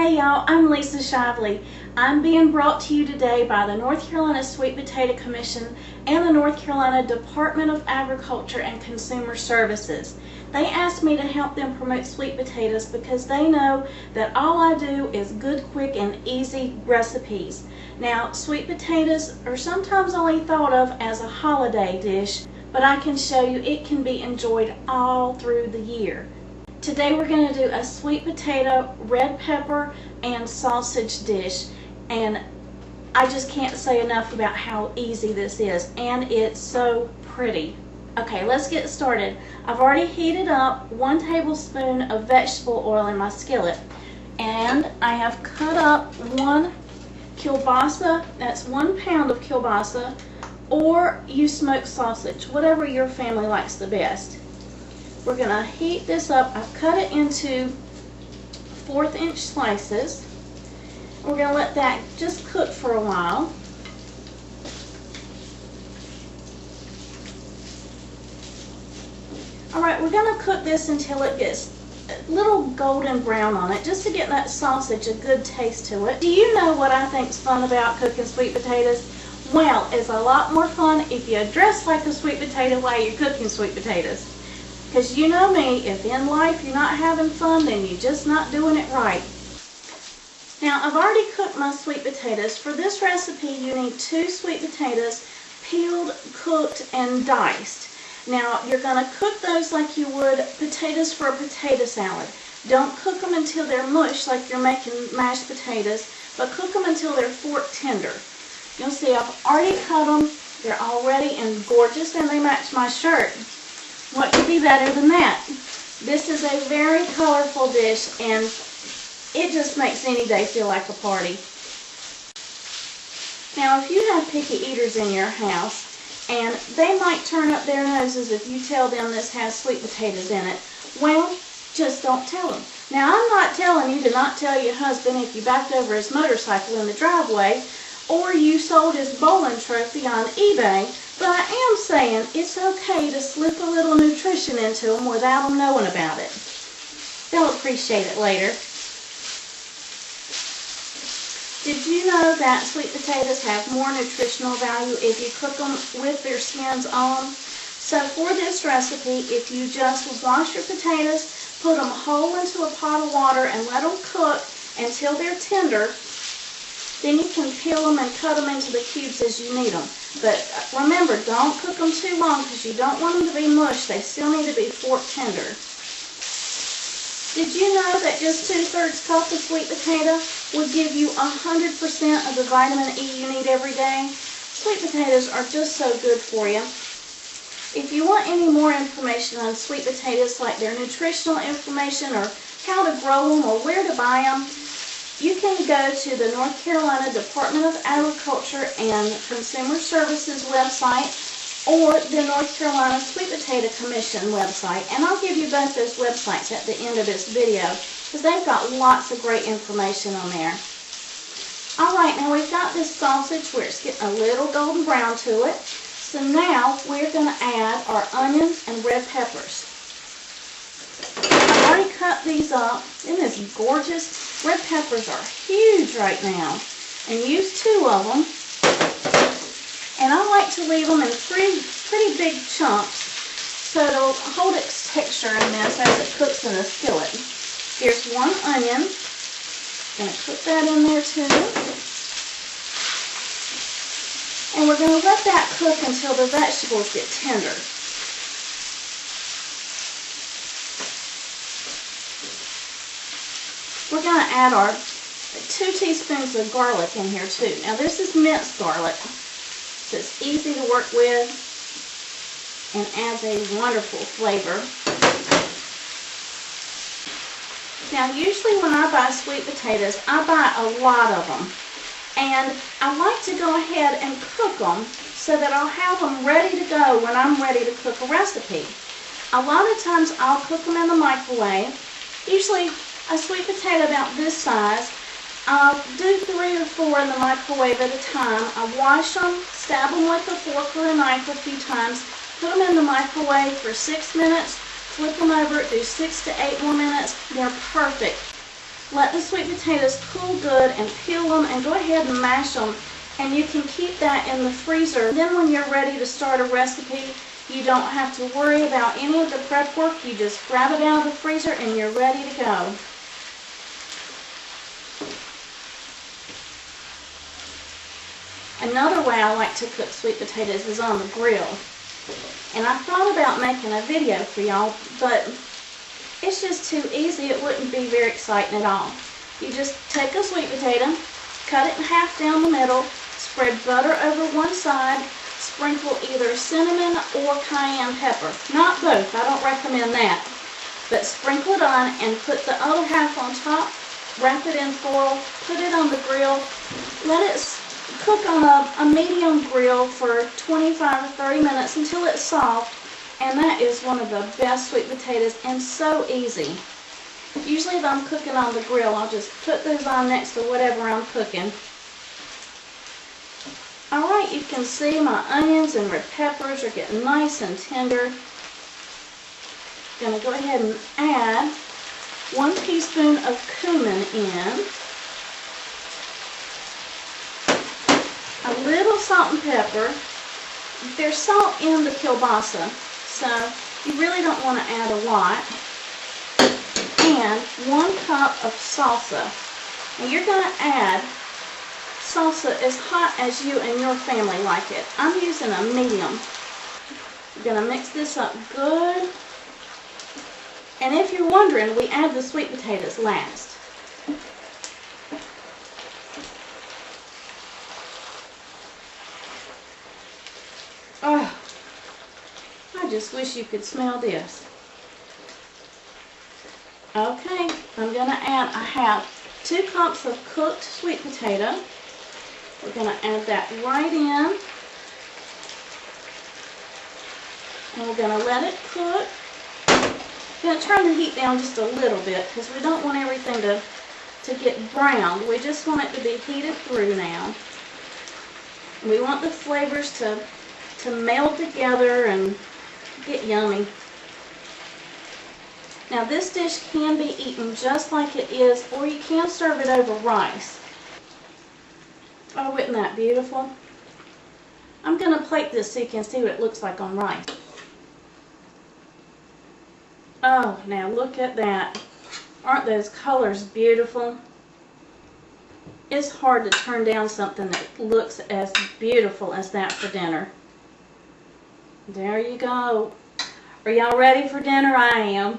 Hey y'all, I'm Lisa Shively. I'm being brought to you today by the North Carolina Sweet Potato Commission and the North Carolina Department of Agriculture and Consumer Services. They asked me to help them promote sweet potatoes because they know that all I do is good, quick, and easy recipes. Now, sweet potatoes are sometimes only thought of as a holiday dish, but I can show you it can be enjoyed all through the year. Today we're going to do a sweet potato, red pepper, and sausage dish, and I just can't say enough about how easy this is, and it's so pretty. Okay, let's get started. I've already heated up 1 tablespoon of vegetable oil in my skillet, and I have cut up 1 kielbasa, that's 1 pound of kielbasa, or you smoked sausage, whatever your family likes the best. We're going to heat this up. I've cut it into 1/4 inch slices. We're going to let that just cook for a while. Alright, we're going to cook this until it gets a little golden brown on it, just to get that sausage a good taste to it. Do you know what I think is fun about cooking sweet potatoes? Well, it's a lot more fun if you dress like a sweet potato while you're cooking sweet potatoes. Because you know me, if in life you're not having fun, then you're just not doing it right. Now, I've already cooked my sweet potatoes. For this recipe, you need 2 sweet potatoes, peeled, cooked, and diced. Now, you're going to cook those like you would potatoes for a potato salad. Don't cook them until they're mush like you're making mashed potatoes, but cook them until they're fork tender. You'll see I've already cut them. They're all ready and gorgeous, and they match my shirt. What could be better than that? This is a very colorful dish, and it just makes any day feel like a party. Now, if you have picky eaters in your house, and they might turn up their noses if you tell them this has sweet potatoes in it, well, just don't tell them. Now, I'm not telling you to not tell your husband if you backed over his motorcycle in the driveway, or you sold his bowling trophy on eBay, but I am saying it's okay to slip a little nutrition into them without them knowing about it. They'll appreciate it later. Did you know that sweet potatoes have more nutritional value if you cook them with their skins on? So for this recipe, if you just wash your potatoes, put them whole into a pot of water and let them cook until they're tender, then you can peel them and cut them into the cubes as you need them. But remember, don't cook them too long because you don't want them to be mush. They still need to be fork tender. Did you know that just 2/3 cup of sweet potato will give you 100% of the vitamin E you need every day? Sweet potatoes are just so good for you. If you want any more information on sweet potatoes, like their nutritional information or how to grow them or where to buy them, you can go to the North Carolina Department of Agriculture and Consumer Services website or the North Carolina Sweet Potato Commission website, and I'll give you both those websites at the end of this video because they've got lots of great information on there. Alright, now we've got this sausage where it's getting a little golden brown to it, so now we're going to add our onions and red peppers. I've already cut these up. Isn't this gorgeous? Red peppers are huge right now, and use 2 of them. And I like to leave them in pretty big chunks so it'll hold its texture in this as it cooks in the skillet. Here's 1 onion. Going to put that in there too. And we're going to let that cook until the vegetables get tender. We're going to add our 2 teaspoons of garlic in here too. Now this is minced garlic, so it's easy to work with and adds a wonderful flavor. Now usually when I buy sweet potatoes, I buy a lot of them. And I like to go ahead and cook them so that I'll have them ready to go when I'm ready to cook a recipe. A lot of times I'll cook them in the microwave. Usually a sweet potato about this size, I'll do 3 or 4 in the microwave at a time. I wash them, stab them with a fork or a knife a few times, put them in the microwave for 6 minutes, flip them over, do 6 to 8 more minutes. They're perfect. Let the sweet potatoes cool good and peel them and go ahead and mash them. And you can keep that in the freezer. Then when you're ready to start a recipe, you don't have to worry about any of the prep work. You just grab it out of the freezer and you're ready to go. Another way I like to cook sweet potatoes is on the grill. And I thought about making a video for y'all, but it's just too easy. It wouldn't be very exciting at all. You just take a sweet potato, cut it in half down the middle, spread butter over one side, sprinkle either cinnamon or cayenne pepper. Not both, I don't recommend that. But sprinkle it on and put the other half on top, wrap it in foil, put it on the grill, let it cook on a medium grill for 25 or 30 minutes until it's soft, and that is one of the best sweet potatoes and so easy. Usually if I'm cooking on the grill, I'll just put those on next to whatever I'm cooking. Alright, you can see my onions and red peppers are getting nice and tender. I'm going to go ahead and add 1 teaspoon of cumin in. A little salt and pepper. There's salt in the kielbasa, so you really don't want to add a lot. And 1 cup of salsa. And you're going to add salsa as hot as you and your family like it. I'm using a medium. You're going to mix this up good. And if you're wondering, we add the sweet potatoes last. Oh, I just wish you could smell this. Okay, I'm going to add, I have 2 cups of cooked sweet potato. We're going to add that right in. And we're going to let it cook. We're going to turn the heat down just a little bit because we don't want everything to get browned. We just want it to be heated through now. We want the flavors to meld together and get yummy. Now this dish can be eaten just like it is, or you can serve it over rice. Oh, isn't that beautiful? I'm going to plate this so you can see what it looks like on rice. Oh, now look at that. Aren't those colors beautiful? It's hard to turn down something that looks as beautiful as that for dinner. There you go. Are y'all ready for dinner? I am.